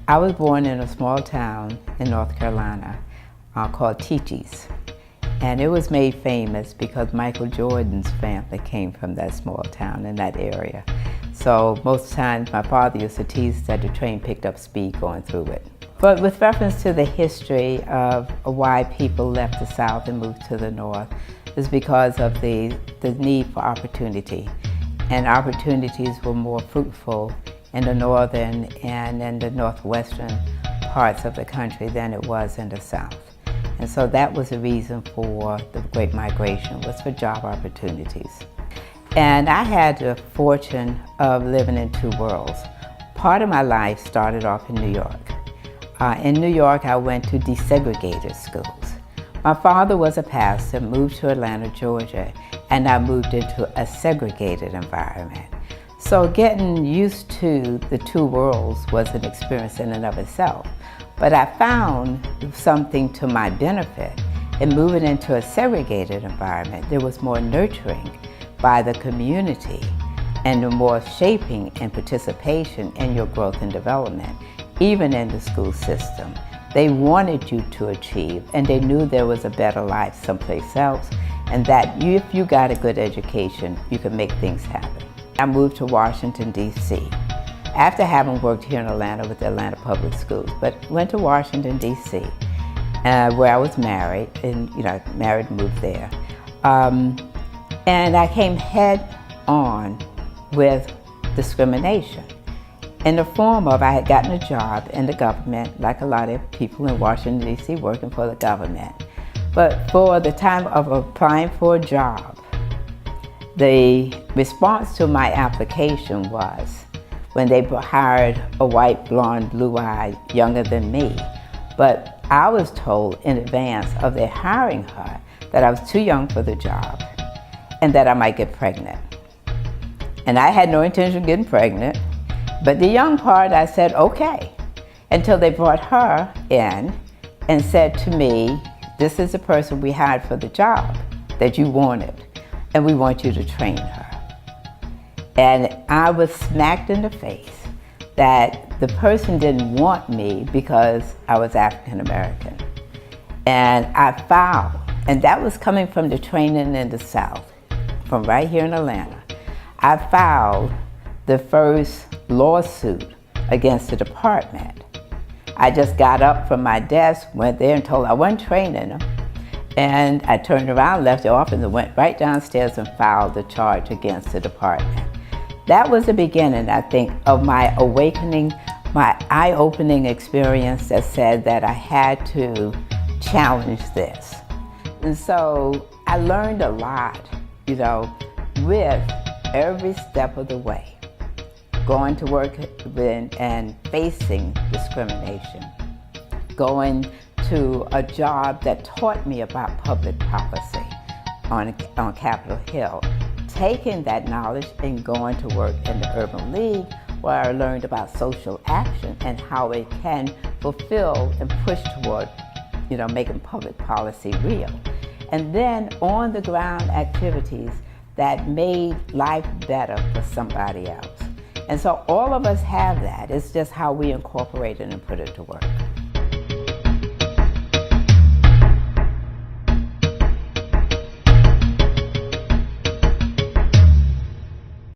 I was born in a small town in North Carolina called Teechees. And it was made famous because Michael Jordan's family came from that small town in that area. So most times my father used to tease that the train picked up speed going through it. But with reference to the history of why people left the South and moved to the North is because of the need for opportunity. And opportunities were more fruitful in the northern and in the northwestern parts of the country than it was in the South. And so that was the reason for the Great Migration, was for job opportunities. And I had the fortune of living in two worlds. Part of my life started off in New York. In New York, I went to desegregated schools. My father was a pastor, moved to Atlanta, Georgia, and I moved into a segregated environment. So getting used to the two worlds was an experience in and of itself. But I found something to my benefit in moving into a segregated environment. There was more nurturing by the community and more shaping and participation in your growth and development, even in the school system. They wanted you to achieve, and they knew there was a better life someplace else, and that if you got a good education, you could make things happen. I moved to Washington, D.C. after having worked here in Atlanta with the Atlanta Public Schools, but went to Washington, D.C., where I was married, and married and moved there. And I came head on with discrimination in the form of I had gotten a job in the government, like a lot of people in Washington, D.C., working for the government. But for the time of applying for a job, the response to my application was, when they hired a white, blonde, blue-eyed, younger than me. But I was told in advance of their hiring her that I was too young for the job and that I might get pregnant. And I had no intention of getting pregnant, but the young part I said, okay, until they brought her in and said to me, this is the person we hired for the job that you wanted, and we want you to train her. And I was smacked in the face that the person didn't want me because I was African American. And I filed, and that was coming from the training in the South, from right here in Atlanta. I filed the first lawsuit against the department. I just got up from my desk, went there and told I wasn't training them. And I turned around, left the office, and went right downstairs and filed the charge against the department. That was the beginning, I think, of my awakening, my eye-opening experience that said that I had to challenge this. And so I learned a lot, with every step of the way, going to work and facing discrimination, going to a job that taught me about public policy on Capitol Hill, taking that knowledge and going to work in the Urban League, where I learned about social action and how it can fulfill and push toward, making public policy real. And then on the ground activities that made life better for somebody else. And so all of us have that. It's just how we incorporate it and put it to work.